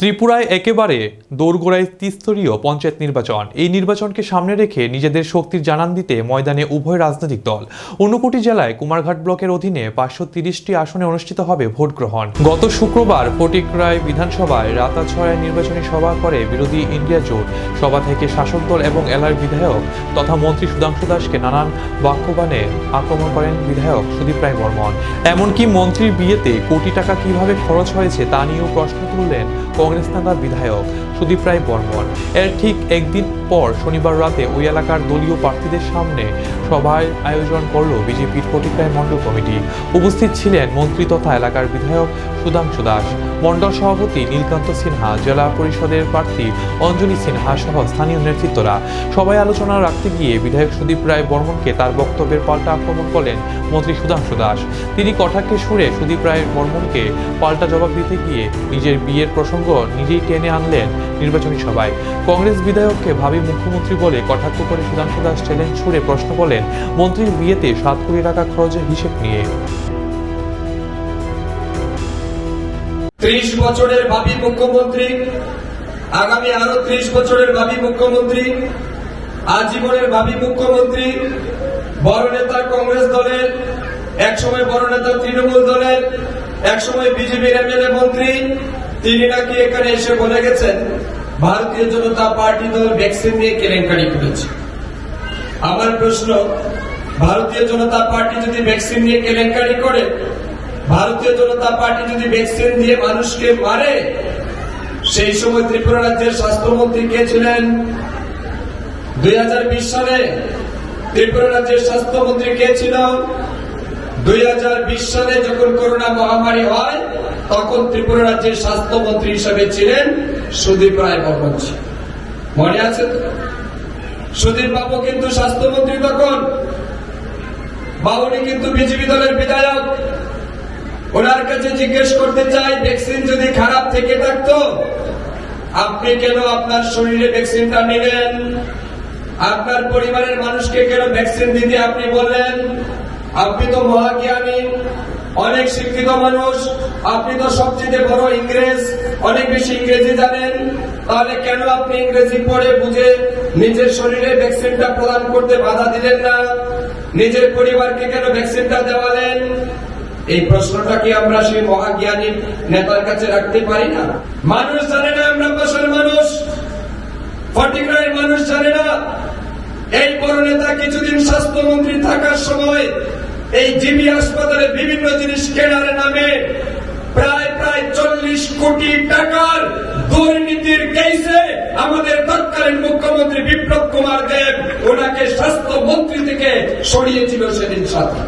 ত্রিপুরায় একেবারে দোরগোড়ায় ত্রিস্তরীয় পঞ্চায়েত নির্বাচন। এই নির্বাচনকে সামনে রেখে নিজেদের শক্তির জানান দিতে ময়দানে উভয় রাজনৈতিক দল। ঊনকোটি জেলায় কুমারঘাট ব্লকের অধীনে 530টি আসনে অনুষ্ঠিত হবে ভোট গ্রহণ। গত শুক্রবার ফটিকরায় বিধানসভায় রাতাছড়ায় নির্বাচনী সভা করে বিরোধী ইন্ডিয়া জোট। সভা থেকে শাসক দল এবং এলার বিধায়ক তথা মন্ত্রী সুধাংশু দাসকে নানান বাক্যবাণে আক্রমণ করেন বিধায়ক সুদীপ রায় বর্মন। এমনকি মন্ত্রীর বিয়েতে কোটি টাকা কিভাবে খরচ হয়েছে তা নিয়েও প্রশ্ন তুললেন কংগ্রেস নেতা বিধায়ক সুদীপ রায় বর্মন। এর ঠিক একদিন পর শনিবার রাতে ওই এলাকার দলীয় প্রার্থীদের সামনে সভার আয়োজন করল বিজেপির ফটিকরায় মণ্ডল কমিটি। উপস্থিত ছিলেন মন্ত্রী তথা এলাকার বিধায়ক সুধাংশু দাস, মণ্ডল সভাপতি নীলকান্ত সিনহা, জেলা পরিষদের প্রার্থী অঞ্জলি সিনহা সহ স্থানীয় নেতৃত্বরা। সবাই আলোচনা রাখতে গিয়ে বিধায়ক সুদীপ রায় বর্মনকে তার বক্তব্যের পাল্টা আক্রমণ করলেন মন্ত্রী সুধাংশু দাস। তিনি কটাক্ষে সুরে সুদীপ রায় বর্মনকে পাল্টা জবাব দিতে গিয়ে নিজের বিয়ের প্রসঙ্গ নিজেই টেনে আনলেন নির্বাচনী সভায়। কংগ্রেস বিধায়ককে ভাবি মুখ্যমন্ত্রী বলে কটাক্ষ করে সুধাংশু দাস চ্যালেঞ্জ ছুড়ে প্রশ্ন করলেন মন্ত্রীর বিয়েতে 7 কোটি টাকা খরচের হিসেব নিয়ে। 30 বছরের ভাবি মুখ্যমন্ত্রী, আগামী আরো 30 বছরের ভাবি মুখ্যমন্ত্রী, আজীবনের ভাবি মুখ্যমন্ত্রী, বড় নেতা কংগ্রেস দলের, একসময় বড় নেতা তৃণমূল দলের, একসময় বিজেপির এমএলএ মন্ত্রী, তিনি নাকি এখানে এসে বলে গেছেন ভারতীয় জনতা পার্টি দল ভ্যাকসিন নিয়ে কেলেঙ্কারি করেছে। আমার প্রশ্ন, ভারতীয় জনতা পার্টি যদি ভ্যাকসিন নিয়ে কেলেঙ্কারি করে, ভারতীয় জনতা পার্টি যদি ভ্যাকসিন দিয়ে মানুষকে মারে, সেই সময় ত্রিপুরা রাজ্যের স্বাস্থ্যমন্ত্রী কে ছিলেন? 2020 সালে ত্রিপুরা রাজ্যের স্বাস্থ্যমন্ত্রী কে ছিল? 2020 সালে যখন করোনা মহামারী হয় তখন ত্রিপুরা রাজ্যের স্বাস্থ্যমন্ত্রী হিসেবে ছিলেন সুদীপ রায় বর্মন। মনে আছে তো? সুদীপ বাবু কিন্তু স্বাস্থ্যমন্ত্রী তখন, বাবুনি কিন্তু বিজেপি দলের বিধায়ক। ওনার কাছে জিজ্ঞেস করতে চাই, ভ্যাকসিন যদি খারাপ থেকে থাকতো আপনি কেন আপনার শরীরে ভ্যাকসিনটা নিলেন? আপনার পরিবারের মানুষকে কেন ভ্যাকসিন দিতে আপনি বললেন? আপনি তো মহাজ্ঞানী, অনেক শিক্ষিত মানুষ, আপনি তো সবচেয়ে বড় ইংরেজ, অনেক বেশি ইংরেজি জানেন, তাহলে কেন আপনি ইংরেজি পড়ে বুঝে নিজের শরীরে ভ্যাকসিনটা প্রদান করতে বাধা দিলেন না? নিজের পরিবারকে কেন ভ্যাকসিনটা দেওয়ালেন? এই প্রশ্নটা কি আমরা সেই মহাজ্ঞানী নেতার কাছে রাখতে পারি না? মানুষ জানে না, আমরা পাশের মানুষ, ফটিকরায়ের মানুষ জানে না। এই বড় নেতা কিছুদিন স্বাস্থ্যমন্ত্রী থাকার সময় এই জিবি হাসপাতালে বিভিন্ন জিনিস কেনার নামে প্রায় 40 কোটি টাকার দুর্নীতির কেসে আমাদের তৎকালীন মুখ্যমন্ত্রী বিপ্লব কুমার দেব ওনাকে স্বাস্থ্যমন্ত্রী থেকে সরিয়েছিল সেদিন সাথে।